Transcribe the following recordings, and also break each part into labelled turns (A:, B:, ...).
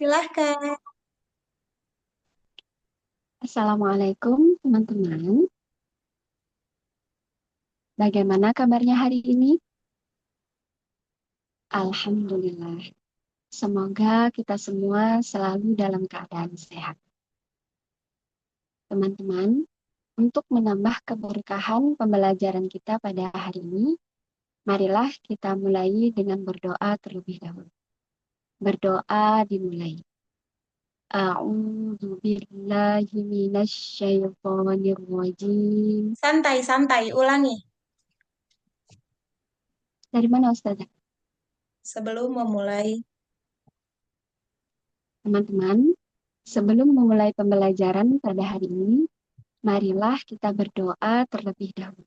A: Silahkan.
B: Assalamualaikum teman-teman. Bagaimana kabarnya hari ini? Alhamdulillah. Semoga kita semua selalu dalam keadaan sehat. Teman-teman, untuk menambah keberkahan pembelajaran kita pada hari ini, marilah kita mulai dengan berdoa terlebih dahulu. Berdoa dimulai. A'udzu billahi minasyaitonir rajim.
A: Santai, santai. Ulangi.
B: Dari mana Ustazah?
A: Sebelum memulai.
B: Teman-teman, sebelum memulai pembelajaran pada hari ini, marilah kita berdoa terlebih dahulu.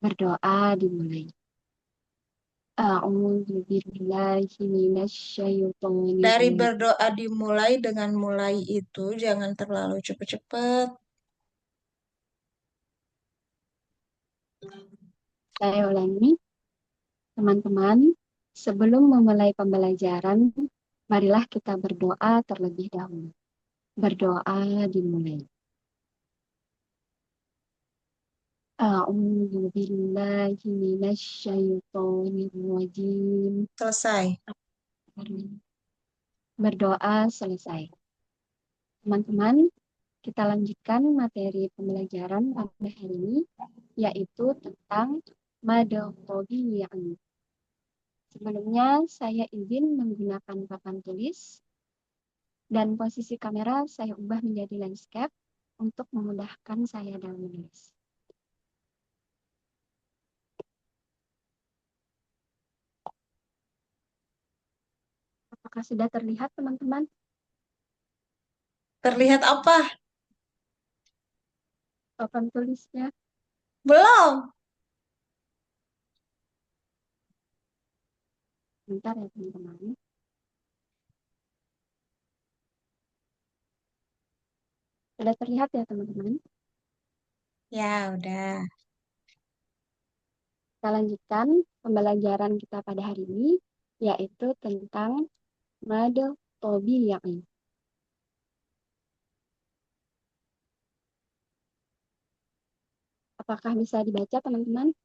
B: Berdoa dimulai. A'udzu billahi minasyaitonir
A: Dari
B: rajim.
A: berdoa dimulai dengan mulai itu jangan terlalu cepet-cepet.
B: Saya ulangi, teman-teman, sebelum memulai pembelajaran, marilah kita berdoa terlebih dahulu. Berdoa dimulai. A'udzu billahi minasyaitonir rajim.
A: Selesai.
B: Berdoa selesai. Teman-teman, kita lanjutkan materi pembelajaran pada hari ini, yaitu tentang mada tabi'iyah. Sebelumnya, saya izin menggunakan papan tulis dan posisi kamera saya ubah menjadi landscape untuk memudahkan saya dalam menulis. Apakah sudah terlihat, teman-teman?
A: Terlihat apa?
B: Papan tulisnya.
A: Belum.
B: Bentar ya, teman-teman. Sudah terlihat ya, teman-teman?
A: Ya, udah.
B: Kita lanjutkan pembelajaran kita pada hari ini, yaitu tentang mada tabi'iyah. Apakah bisa dibaca, teman-teman?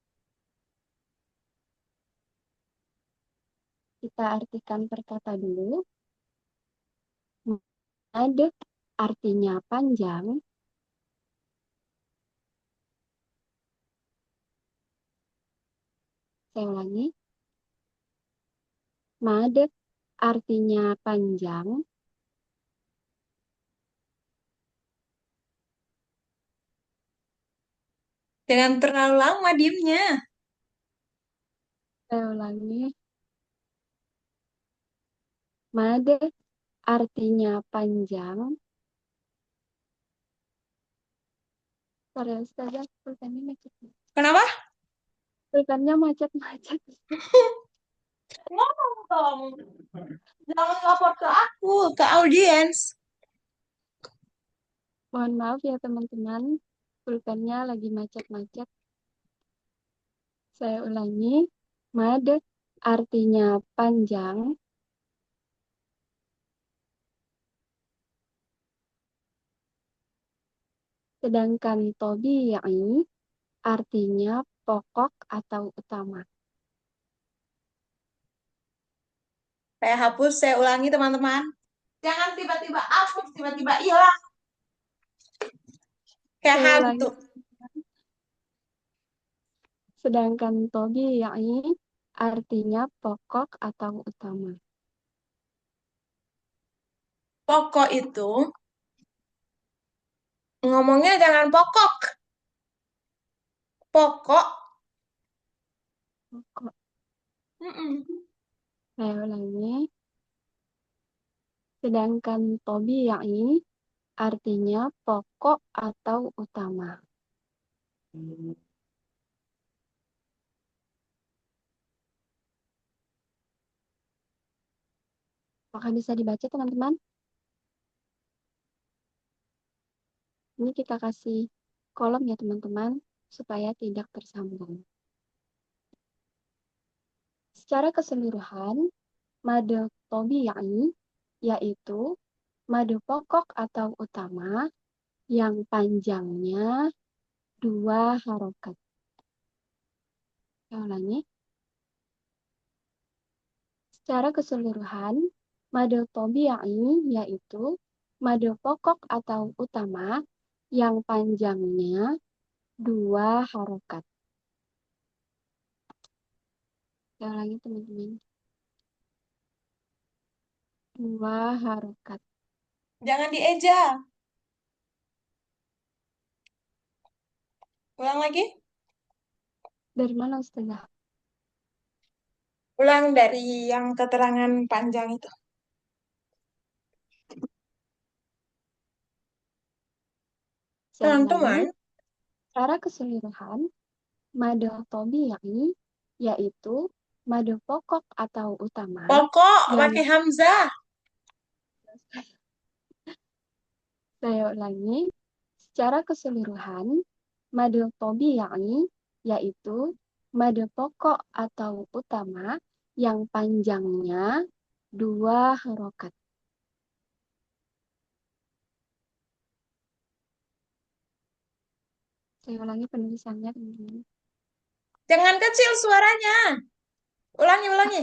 B: Kita artikan per kata dulu. Mad artinya panjang. Saya ulangi. Mad artinya panjang.
A: Jangan terlalu lama diemnya.
B: Saya ulangi. Mad artinya panjang. Sorry, Ustazah, pulpennya macet.
A: Kenapa?
B: Pulpennya macet-macet.
A: Ngomong dong. Jangan lapor ke aku, ke audiens.
B: Mohon maaf ya, teman-teman. Pulpennya lagi macet-macet. Saya ulangi. Mad artinya panjang. Sedangkan tabi'i artinya pokok atau utama.
A: Saya hapus, saya ulangi teman-teman. Jangan tiba-tiba hapus, tiba-tiba hilang. Kayak
B: Saya
A: hantu.
B: ulangi. Sedangkan tabi'i artinya pokok atau utama.
A: Pokok itu, ngomongnya jangan pokok. Pokok.
B: Pokok.
A: Mm-mm.
B: Saya ulangi. Sedangkan tabi'i artinya pokok atau utama. Apakah bisa dibaca, teman-teman? Ini kita kasih kolom ya, teman-teman, supaya tidak tersambung. Secara keseluruhan, mada tabi'i yaitu madu pokok atau utama yang panjangnya dua harokat. Saya ulangi. Secara keseluruhan, madu tabi'i yaitu madu pokok atau utama yang panjangnya dua harokat. Saya ulangi teman-teman. Dua harokat.
A: Jangan dieja. Ulang lagi.
B: Dari mana Ustazah?
A: Ulang dari yang keterangan panjang itu.
B: Saya ulangi.
A: Teman-teman,
B: Secara keseluruhan, madu tabi'i yaitu madu pokok atau utama
A: pokok
B: yang
A: pakai hamzah.
B: saya ulangi. Secara keseluruhan, madu tabi'i yaitu madu pokok atau utama yang panjangnya dua harokat. Saya ulangi penulisannya, teman-teman.
A: Jangan kecil suaranya. Ulangi, ulangi.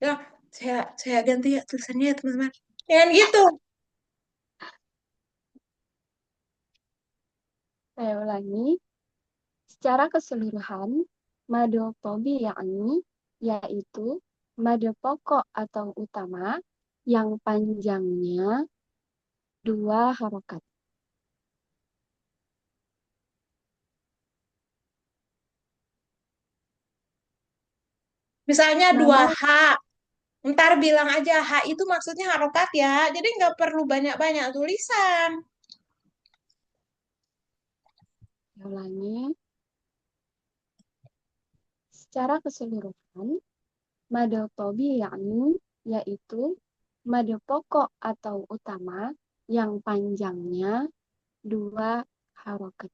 A: Ya, saya ganti ya tulisannya ya, teman-teman. Jangan gitu.
B: Saya ulangi. Secara keseluruhan, madu tabi'i yaitu madu pokok atau utama yang panjangnya dua harokat.
A: Misalnya dua
B: Nama,
A: H. Ntar bilang aja H itu maksudnya harokat ya. Jadi nggak perlu banyak-banyak tulisan.
B: saya ulangi. Secara keseluruhan, madu tabi'i yaitu madu pokok atau utama yang panjangnya dua harokat.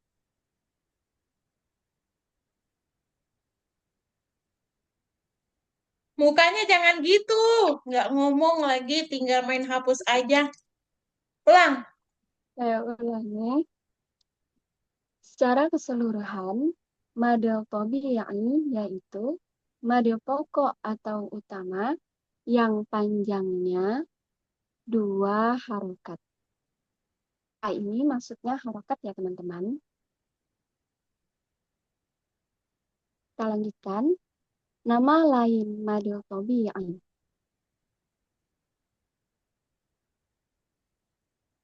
A: Mukanya jangan gitu. Nggak ngomong lagi, tinggal main hapus aja. Ulang.
B: Saya ulangi. Secara keseluruhan, madu tabi'i yaitu madu pokok atau utama yang panjangnya dua harokat. Nah, ini maksudnya harokat ya teman-teman. Kita lanjutkan. Nama lain madu tabi'i.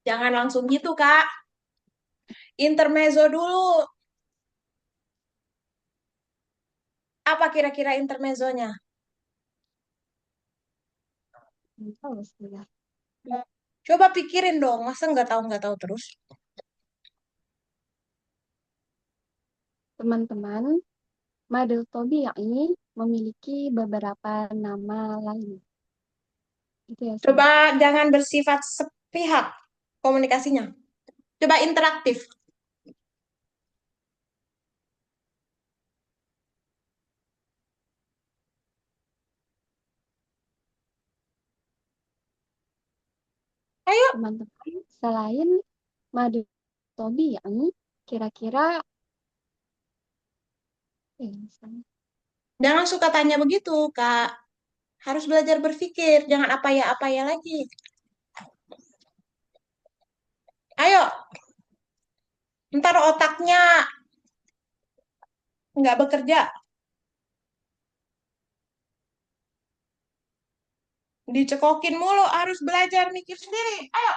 A: Jangan langsung gitu, Kak. Intermezzo dulu. Apa kira-kira intermezzonya?
B: Tahu sudah.
A: Coba pikirin dong, masa nggak tahu terus?
B: Teman-teman, madu tabi'i memiliki beberapa nama lain. Itu ya
A: Coba
B: sudah.
A: jangan bersifat sepihak komunikasinya. Coba interaktif. Ayo,
B: Teman-teman, selain madu tabi'i, kira-kira misalnya,
A: jangan suka tanya begitu, Kak. Harus belajar berpikir, jangan apa ya lagi. Ayo, ntar otaknya nggak bekerja, dicekokin mulu, harus belajar mikir sendiri. Ayo,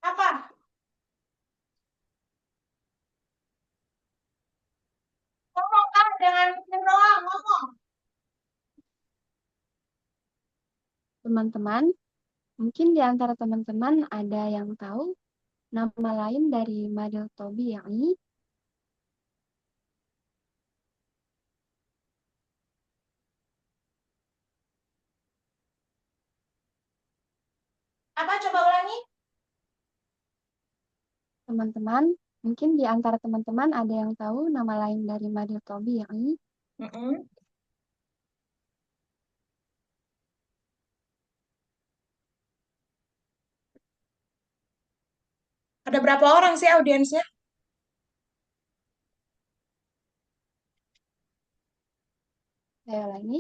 A: apa? Ngomong kan, jangan mikir doang, ngomong.
B: teman-teman, mungkin di antara teman-teman ada yang tahu nama lain dari madu tabi'i.
A: Apa coba ulangi?
B: Teman-teman, mungkin di antara teman-teman ada yang tahu nama lain dari madu tabi'i.
A: Mm-mm. Ada berapa orang sih audiensnya?
B: Saya ulangi,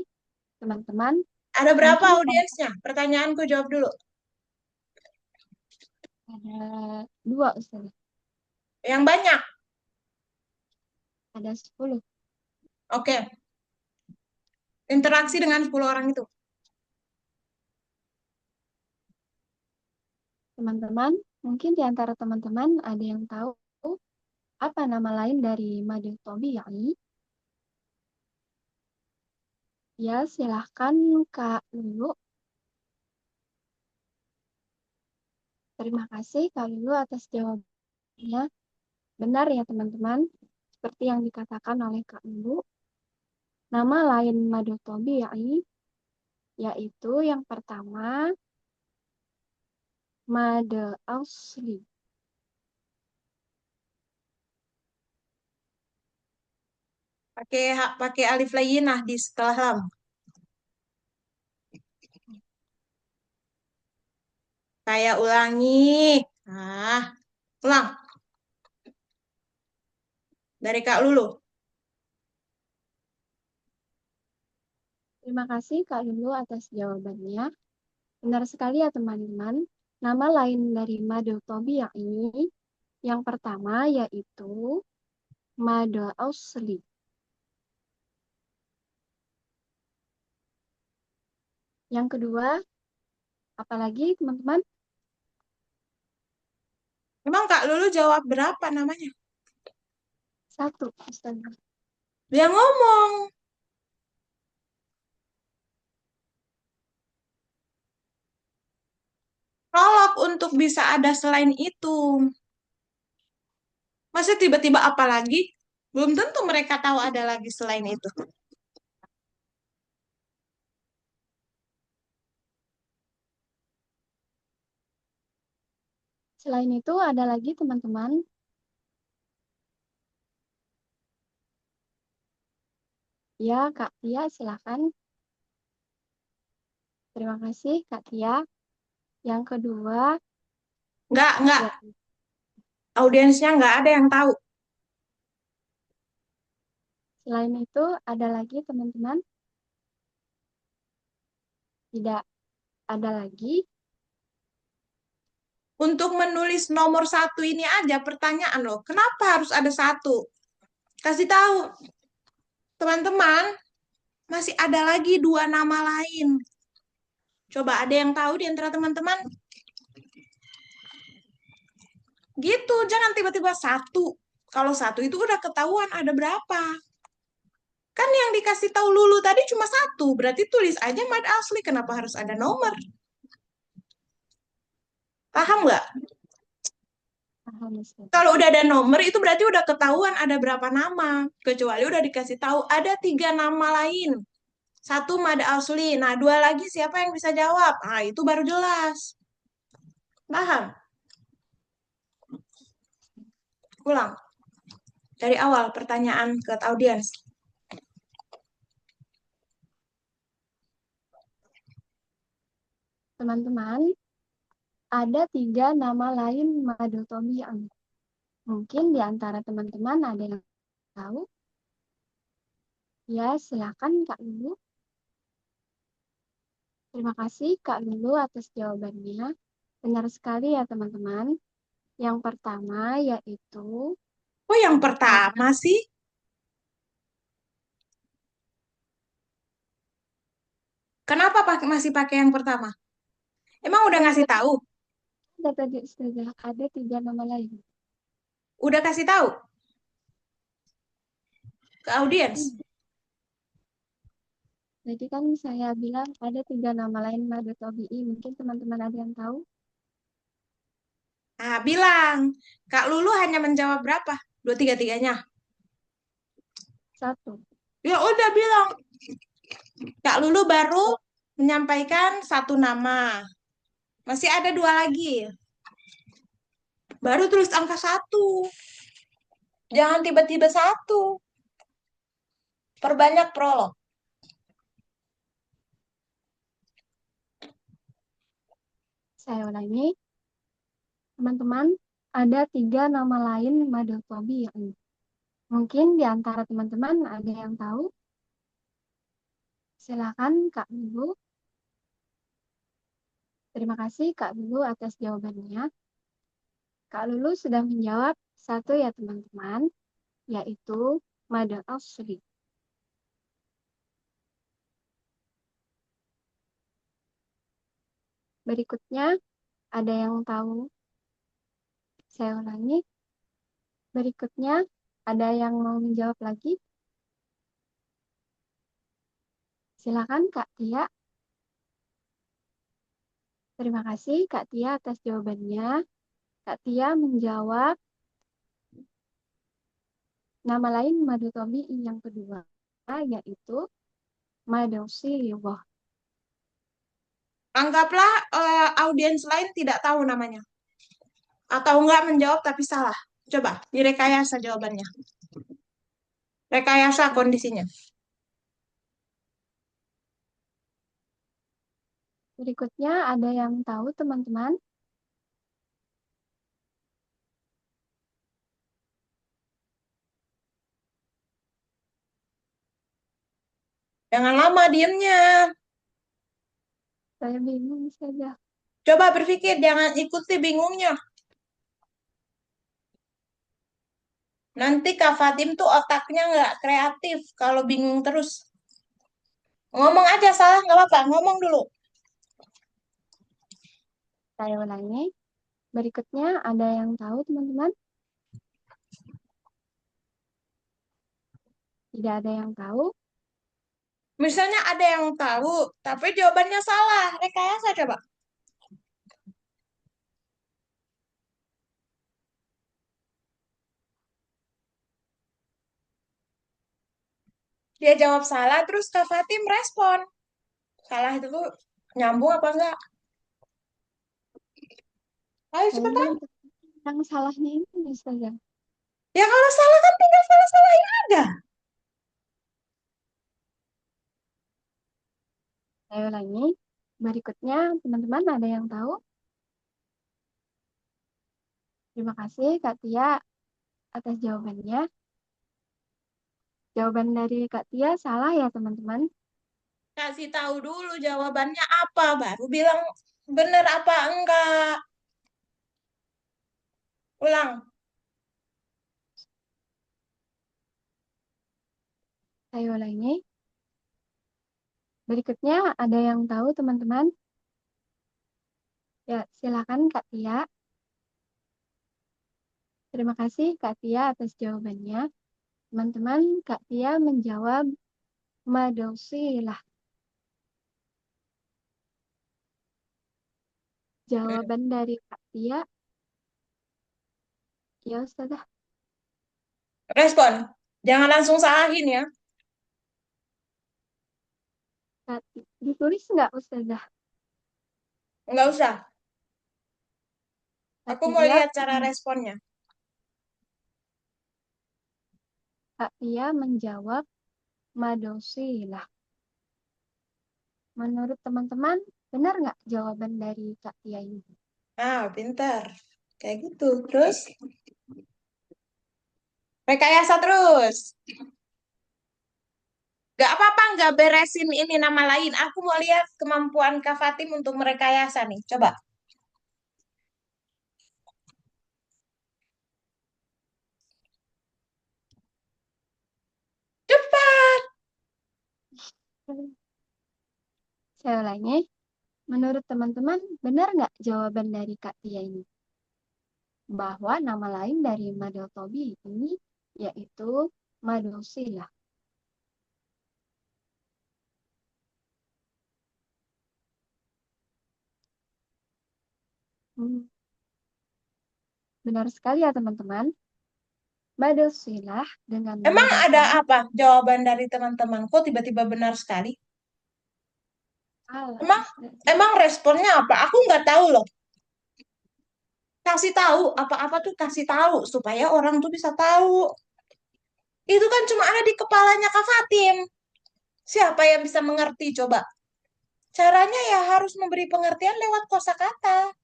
B: teman-teman,
A: Ada berapa
B: mungkin
A: audiensnya? Pertanyaanku jawab dulu.
B: ada dua Ustazah,
A: Yang banyak.
B: ada 10.
A: Oke. Interaksi dengan 10 orang itu.
B: Teman-teman, mungkin di antara teman-teman ada yang tahu apa nama lain dari madu tabi'i? Ya, silahkan Kak Lulu. Terima kasih Kak Lulu atas jawabannya. Benar ya teman-teman, seperti yang dikatakan oleh Kak Lulu, nama lain madu tabi'i yaitu yang pertama madu asli.
A: Pakai alif layyinah di setelah lam. Saya ulangi. Ah, ulang dari Kak Lulu.
B: Terima kasih Kak Lulu atas jawabannya. Benar sekali ya teman-teman, nama lain dari madu tabi'i yang pertama yaitu madu asli. Yang kedua, apalagi teman-teman?
A: Emang Kak Lulu jawab berapa namanya?
B: Satu, Ustazah.
A: Dia ngomong. Prolog untuk bisa ada selain itu. Masa tiba-tiba apa lagi? Belum tentu mereka tahu ada lagi selain itu.
B: Selain itu ada lagi teman-teman. Ya, Kak Tia, silakan. Terima kasih, Kak Tia. Yang kedua,
A: Nggak.
B: ya,
A: Audiensnya nggak ada yang tahu.
B: selain itu ada lagi teman-teman. Tidak ada lagi.
A: Untuk menulis nomor satu ini aja pertanyaan loh. Kenapa harus ada satu? Kasih tahu teman-teman, masih ada lagi dua nama lain. Coba ada yang tahu di antara teman-teman? Gitu, jangan tiba-tiba satu. Kalau satu itu udah ketahuan ada berapa. Kan yang dikasih tahu Lulu tadi cuma satu, berarti tulis aja mad asli. Kenapa harus ada nomor? Paham nggak?
B: Paham, Ustazah.
A: Kalau udah ada nomor itu berarti udah ketahuan ada berapa nama. Kecuali udah dikasih tahu ada tiga nama lain. Satu mad asli. Nah, dua lagi siapa yang bisa jawab? Nah, itu baru jelas. Paham? Ulang. Dari awal pertanyaan ke audiens.
B: Teman-teman, ada 3 nama lain madu tabi'i. Mungkin di antara teman-teman ada yang tahu. Ya, silakan Kak Lulu. Terima kasih Kak Lulu atas jawabannya. Benar sekali ya teman-teman. Yang pertama yaitu
A: Oh, yang pertama sih. Kenapa masih pakai yang pertama? Emang udah
B: kan
A: ngasih tahu?
B: ada tadi sudah ada 3 nama lain.
A: Udah kasih tahu ke audiens?
B: Hmm. Jadi kan saya bilang ada 3 nama lain madu tabi'i. Mungkin teman-teman ada yang tahu?
A: Nah, bilang. Kak Lulu hanya menjawab berapa? Dua, tiga-tiganya.
B: Satu.
A: Ya udah bilang. Kak Lulu baru menyampaikan satu nama. Masih ada dua lagi. Baru tulis angka satu. Jangan tiba-tiba satu. Perbanyak prolog.
B: Saya ulangi, teman-teman, ada 3 nama lain Madatobi yang mungkin di antara teman-teman ada yang tahu. Silakan Kak Lulu. Terima kasih Kak Lulu atas jawabannya. Kak Lulu sudah menjawab satu ya teman-teman, yaitu Mada Asri. Berikutnya, ada yang tahu? Saya ulangi. Berikutnya, ada yang mau menjawab lagi? Silakan Kak Tia. Terima kasih Kak Tia atas jawabannya. Kak Tia menjawab nama lain Madu Tobi yang kedua, yaitu Madausi Liwah.
A: Anggaplah audiens lain tidak tahu namanya. Atau enggak menjawab tapi salah. Coba direkayasa jawabannya. Rekayasa kondisinya.
B: Berikutnya ada yang tahu teman-teman?
A: Jangan lama diemnya.
B: Saya bingung saja.
A: Coba berpikir, jangan ikuti bingungnya. Nanti Kak Fatim tuh otaknya nggak kreatif kalau bingung terus. Ngomong aja salah, nggak apa-apa. Ngomong dulu.
B: Saya ulangi. Berikutnya ada yang tahu teman-teman? Tidak ada yang tahu.
A: Misalnya ada yang tahu, tapi jawabannya salah. Rekayasa coba. Dia jawab salah, terus Kak Fatim respon. Salah itu tuh nyambung apa enggak? Ayo
B: Saya
A: cepetan.
B: belum yang salahnya ini saja.
A: Ya kalau salah kan tinggal salah-salahin aja.
B: Saya ulangi. Berikutnya teman-teman ada yang tahu? Terima kasih Kak Tia atas jawabannya. Jawaban dari Kak Tia salah ya teman-teman.
A: Kasih tahu dulu jawabannya apa, baru bilang bener apa enggak. Ulang.
B: Saya ulangi. Berikutnya ada yang tahu teman-teman? Ya, silakan Kak Tia. Terima kasih Kak Tia atas jawabannya. Teman-teman, Kak Tia menjawab Madausilah. Jawaban dari Kak Tia, ya Ustazah.
A: Respon. Jangan langsung salahin ya.
B: Ditulis nggak Ustazah?
A: Enggak usah.
B: Kak
A: Aku mau
B: Tia,
A: lihat cara responnya.
B: Kak Tia menjawab Madausilah. Menurut teman-teman, benar nggak jawaban dari Kak Tia ini?
A: Ah, pintar. Kayak gitu. Terus, rekayasa terus. Gak apa-apa, nggak beresin ini nama lain. Aku mau lihat kemampuan Kak Fatim untuk merekayasa nih. Coba. Cepat.
B: Saya ulangi. Menurut teman-teman, benar nggak jawaban dari Kak Tia ini? Bahwa nama lain dari Madaltobi ini yaitu Madosila. Hmm, benar sekali ya teman-teman. Madosilah dengan
A: Emang ada
B: Madaltobi
A: apa jawaban dari teman-teman? Kok tiba-tiba benar sekali?
B: salah.
A: Emang emang responnya apa? Aku nggak tahu loh. Kasih tahu apa-apa tuh kasih tahu supaya orang tuh bisa tahu. Itu kan cuma ada di kepalanya Kak Fatim. Siapa yang bisa mengerti coba? Caranya ya harus memberi pengertian lewat kosakata.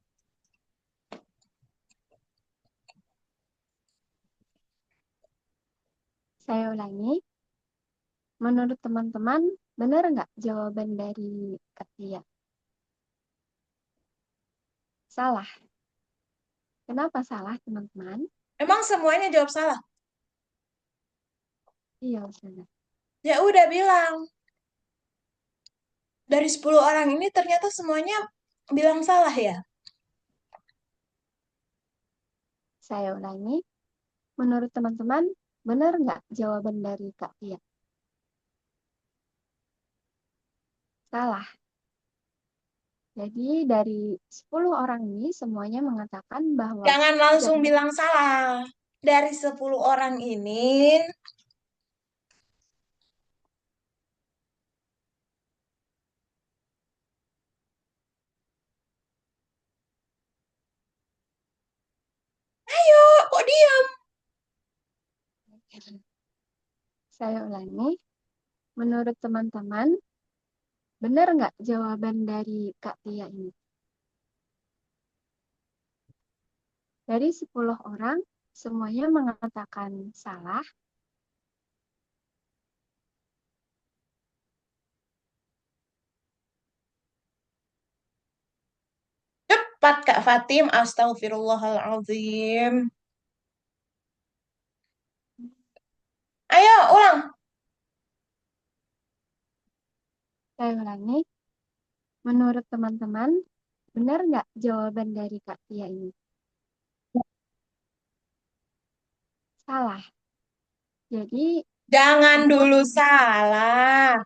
B: Saya ulangi, menurut teman-teman, benar nggak jawaban dari Katia? Salah. Kenapa salah, teman-teman?
A: Emang semuanya jawab salah?
B: Iya, Ustazah.
A: Ya udah bilang. Dari 10 orang ini ternyata semuanya bilang salah ya.
B: Saya ulangi, menurut teman-teman, benar nggak jawaban dari Kak Tia? Salah. Jadi dari 10 orang ini semuanya mengatakan bahwa
A: Jangan langsung
B: jawaban
A: bilang salah. Dari 10 orang ini, kok diam?
B: saya ulangi, menurut teman-teman, benar nggak jawaban dari Kak Tia ini? Dari 10 orang, semuanya mengatakan salah.
A: Cepat Kak Fatim, astagfirullahaladzim. Ayo ulang.
B: Saya ulangi, menurut teman-teman, benar nggak jawaban dari Kak Tia ini? Salah. Jadi
A: Jangan
B: semua
A: dulu salah.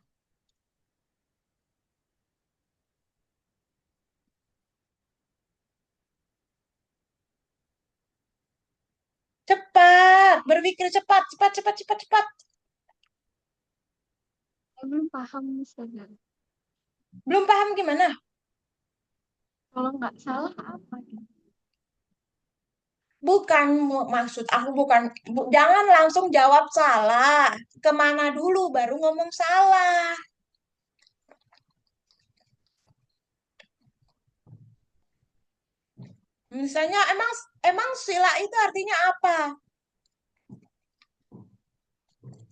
A: Cepat, berpikir cepat, cepat, cepat, cepat, cepat.
B: saya belum paham, Ustazah.
A: Belum paham gimana?
B: Kalau nggak salah apa gitu?
A: Bukan maksud aku bukan, jangan langsung jawab salah. Kemana dulu baru ngomong salah. Misalnya emang emang sila itu artinya apa?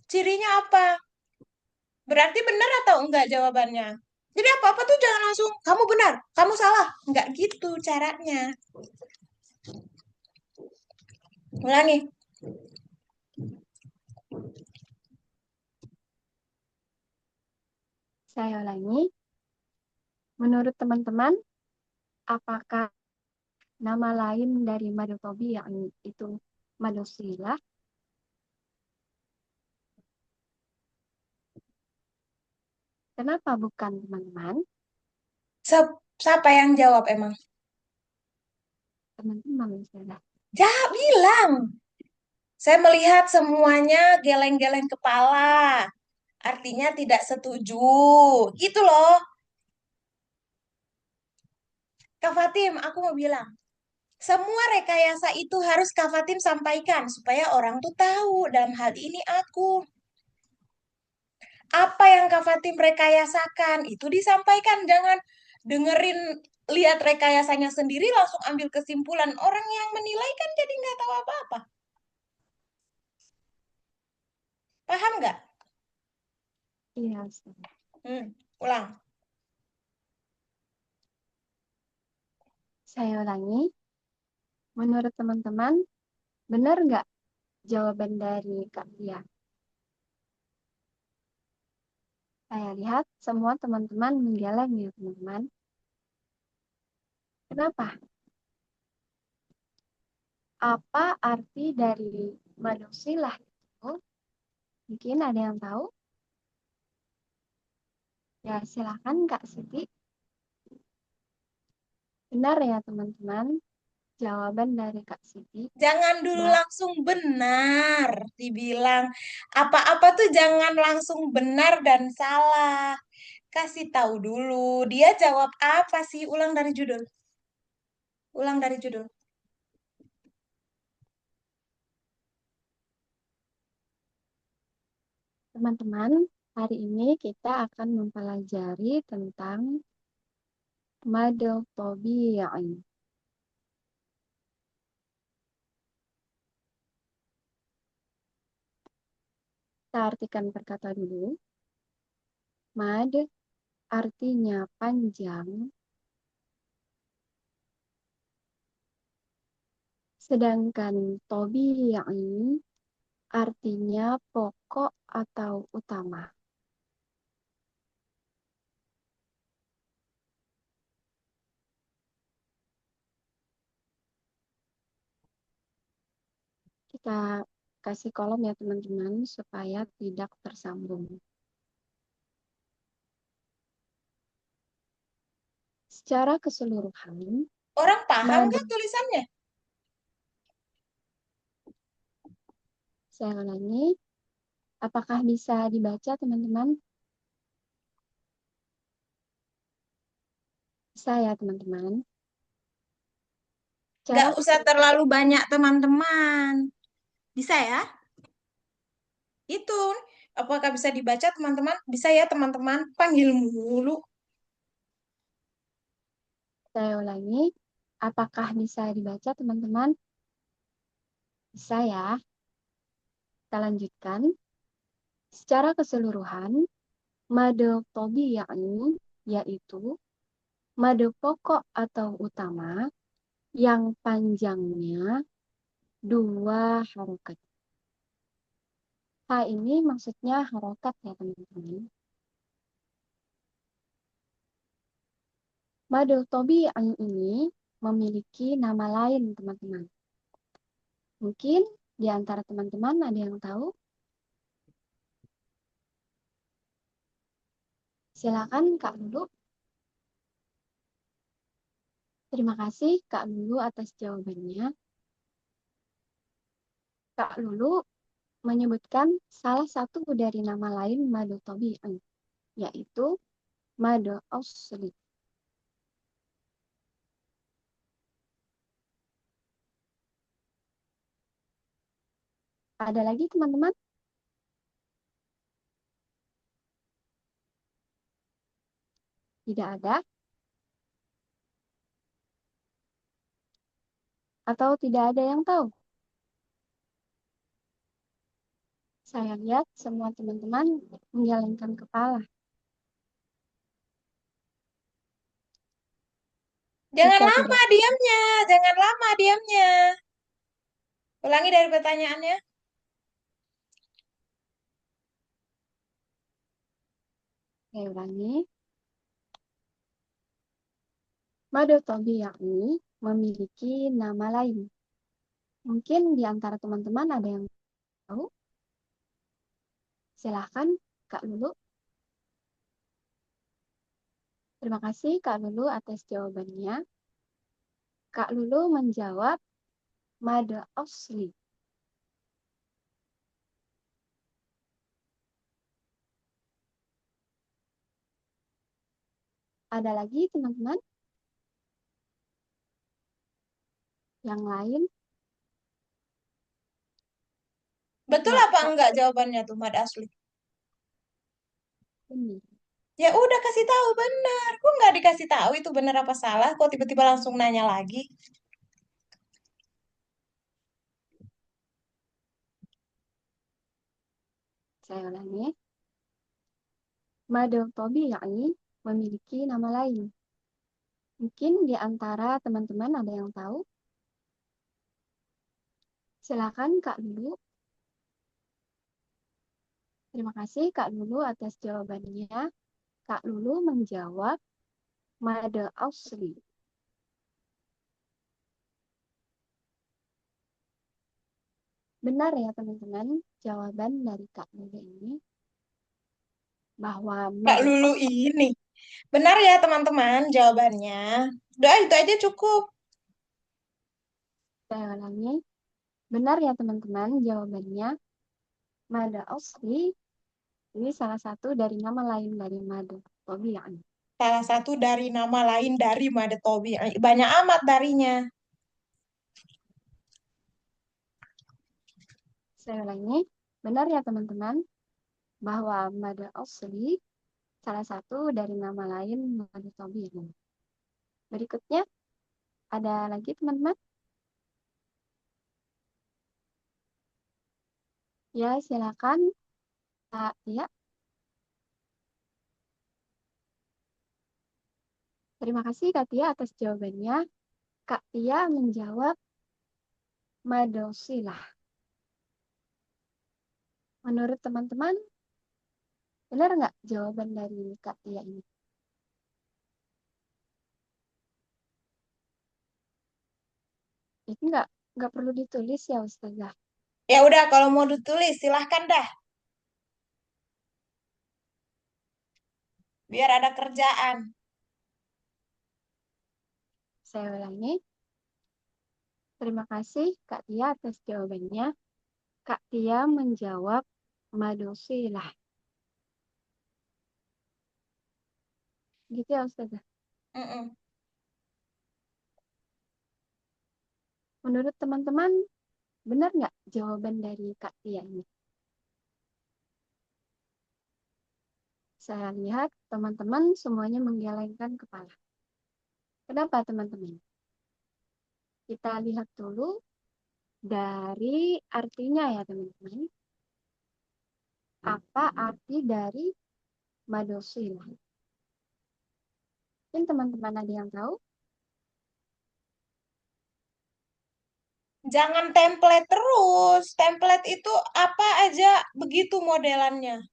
A: Cirinya apa? Berarti benar atau enggak jawabannya? Jadi apa-apa tuh jangan langsung kamu benar, kamu salah. Enggak gitu caranya. Ulangi.
B: Saya ulangi, menurut teman-teman, apakah nama lain dari Madotobi yang itu Madosila? Kenapa bukan teman-teman?
A: Siapa yang jawab emang?
B: Teman-teman, Ustazah.
A: Ya, bilang. Saya melihat semuanya geleng-geleng kepala. Artinya tidak setuju. Gitu loh. Kak Fatim, aku mau bilang. Semua rekayasa itu harus Kak Fatim sampaikan supaya orang tuh tahu. Dalam hal ini aku. Apa yang Kak Fatim rekayasakan itu disampaikan. Jangan dengerin, lihat rekayasanya sendiri langsung ambil kesimpulan. Orang yang menilai kan jadi nggak tahu apa-apa. Paham nggak?
B: Iya, Ustazah.
A: Ulang.
B: Saya ulangi, menurut teman-teman, benar nggak jawaban dari Kak Tia? Saya lihat semua teman-teman menggeleng ya, teman-teman. Kenapa? Apa arti dari manusia itu? Mungkin ada yang tahu? Ya, silakan Kak Siti. Benar ya, teman-teman. Jawaban dari Kak Siti.
A: Jangan dulu
B: Bah,
A: langsung benar. Dibilang apa-apa tuh jangan langsung benar dan salah. Kasih tahu dulu. Dia jawab apa sih? Ulang dari judul. Ulang dari judul.
B: Teman-teman, hari ini kita akan mempelajari tentang model tabi'i. Kita artikan perkata dulu. Mad artinya panjang, sedangkan tabi'i artinya pokok atau utama. Kita kasih kolom ya teman-teman supaya tidak tersambung. Secara keseluruhan,
A: Orang paham
B: mad,
A: nggak tulisannya?
B: saya ulangi, apakah bisa dibaca teman-teman? Bisa ya teman-teman.
A: Nggak
B: Cara
A: usah terlalu banyak teman-teman. Bisa ya? Itu. Apakah bisa dibaca teman-teman? Bisa ya teman-teman? Panggil mulu.
B: saya ulangi, apakah bisa dibaca teman-teman? Bisa ya. Kita lanjutkan. Secara keseluruhan, made tabi'i yaitu made pokok atau utama yang panjangnya dua harokat. H ini maksudnya harokat ya teman-teman. Made tabi'i ini memiliki nama lain teman-teman. Mungkin di antara teman-teman ada yang tahu? Silakan Kak Lulu. Terima kasih Kak Lulu atas jawabannya. Kak Lulu menyebutkan salah satu dari nama lain madu tabi'i, yaitu madu asli. Ada lagi teman-teman? Tidak ada? Atau tidak ada yang tahu? Saya lihat semua teman-teman menggelengkan kepala.
A: Jangan
B: Jika
A: lama
B: tidak,
A: diamnya. Jangan lama diamnya. Ulangi dari pertanyaannya.
B: saya ulangi. Madu tabi'i memiliki nama lain. Mungkin di antara teman-teman ada yang tahu? Silahkan, Kak Lulu. Terima kasih Kak Lulu atas jawabannya. Kak Lulu menjawab madu asli. Ada lagi teman-teman yang lain?
A: Betul
B: Ya,
A: apa
B: Kak,
A: enggak jawabannya tuh, Mad Asli?
B: benar.
A: Ya udah kasih tahu benar. Kok nggak dikasih tahu itu benar apa salah? Kok tiba-tiba langsung nanya lagi?
B: Saya ulangi. Madu tabi'i memiliki nama lain. Mungkin di antara teman-teman ada yang tahu? Silakan Kak Lulu. Terima kasih Kak Lulu atas jawabannya. Kak Lulu menjawab madu asli. Benar ya teman-teman, jawaban dari Kak Lulu ini bahwa
A: Kak
B: madu
A: Lulu
B: asli.
A: ini. Benar ya teman-teman jawabannya. Doa itu aja cukup.
B: Saya ulangi. Benar ya teman-teman, jawabannya madu asli ini salah satu dari nama lain dari madu tabi'i.
A: Salah satu dari nama lain dari Mad Tobi. Banyak amat darinya.
B: Saya ulangi. Benar ya teman-teman, bahwa mada asli salah satu dari nama lain mada tabi'i. Berikutnya ada lagi teman-teman? Ya, silakan Kak Tia. Terima kasih Kak Tia atas jawabannya. Kak Tia menjawab madosilah. Menurut teman-teman, benar nggak jawaban dari Kak Tia ini? Ini nggak perlu ditulis ya Ustazah.
A: Ya udah, kalau mau ditulis silahkan dah, biar ada kerjaan.
B: Saya ulangi. Terima kasih Kak Tia atas jawabannya. Kak Tia menjawab madosilah. Gitu ya Ustazah.
A: Mm-mm.
B: Menurut teman-teman, benar nggak jawaban dari Kak Tia ini? Saya lihat teman-teman semuanya menggelengkan kepala. Kenapa teman-teman? Kita lihat dulu dari artinya ya teman-teman. Apa arti dari madosilah? Mungkin teman-teman ada yang tahu?
A: Jangan template terus. Template itu apa aja begitu modelannya.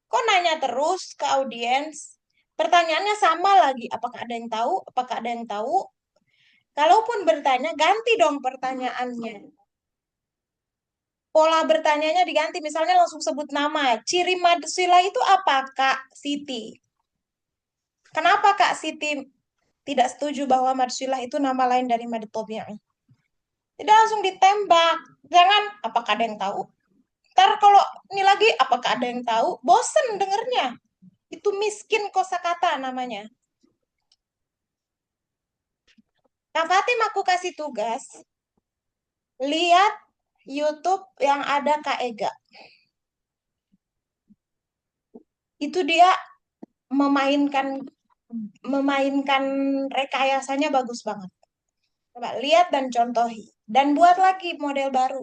A: Kok nanya terus ke audiens? Pertanyaannya sama lagi. Apakah ada yang tahu? Apakah ada yang tahu? Kalaupun bertanya, ganti dong pertanyaannya. Pola bertanyanya diganti. Misalnya langsung sebut nama. Ciri Madusila itu apa, Kak Siti? Kenapa Kak Siti tidak setuju bahwa Madusila itu nama lain dari Madu Tabi'i? Tidak langsung ditembak. Jangan, apakah ada yang tahu? Ntar kalau ini lagi, apakah ada yang tahu? Bosen dengernya. Itu miskin kosakata namanya. Kak Fatim aku kasih tugas, lihat YouTube yang ada Kak Ega. Itu dia memainkan memainkan rekayasanya bagus banget. Coba lihat dan contohi. Dan buat lagi model baru.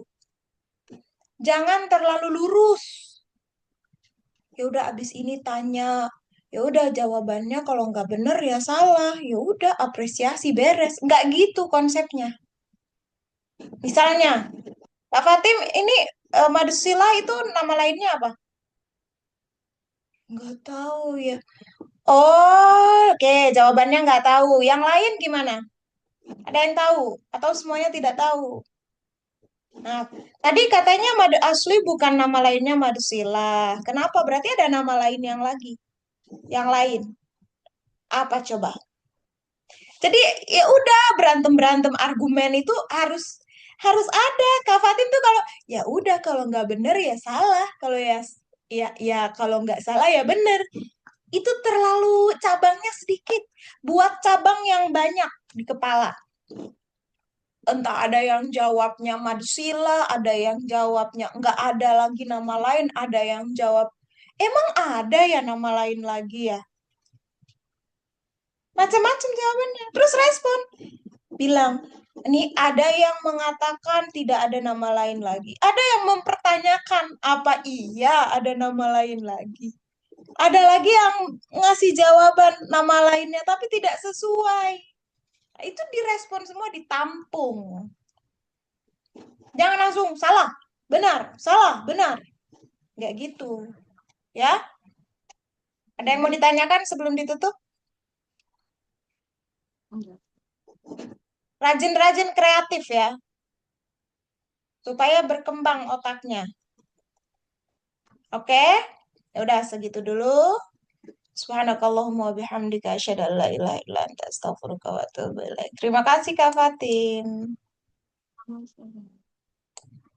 A: Jangan terlalu lurus. Ya udah abis ini tanya. Ya udah jawabannya kalau nggak bener ya salah. Ya udah apresiasi beres. Nggak gitu konsepnya. Misalnya, Kak Fatim ini Madusila itu nama lainnya apa? Nggak tahu ya. Oh, oke. Jawabannya nggak tahu. Yang lain gimana? Ada yang tahu? Atau semuanya tidak tahu? Nah, tadi katanya madu asli bukan nama lainnya Madusila. Kenapa? Berarti ada nama lain yang lagi. Yang lain. Apa coba? Jadi ya udah berantem-berantem argumen itu harus harus ada. Kak Fatin tuh kalau ya udah kalau nggak bener ya salah. Kalau ya kalau nggak salah ya bener. Itu terlalu cabangnya sedikit. Buat cabang yang banyak di kepala. Entah ada yang jawabnya Madsila, ada yang jawabnya nggak ada lagi nama lain, ada yang jawab, emang ada ya nama lain lagi ya? Macam-macam jawabannya. Terus respon, bilang, ini ada yang mengatakan tidak ada nama lain lagi. Ada yang mempertanyakan, apa iya ada nama lain lagi? Ada lagi yang ngasih jawaban nama lainnya tapi tidak sesuai. Nah, itu direspon semua, ditampung. Jangan langsung salah, benar, salah, benar. Nggak gitu. Ya, ada yang mau ditanyakan sebelum ditutup?
B: Enggak.
A: Rajin-rajin kreatif ya, supaya berkembang otaknya. Oke? Ya udah segitu dulu. Subhanakallahumma wa bihamdika asyhadu an la ilaha illa anta astaghfiruka wa atubu ilaik. Terima kasih Kak Fatin.
B: Sama Ustazah.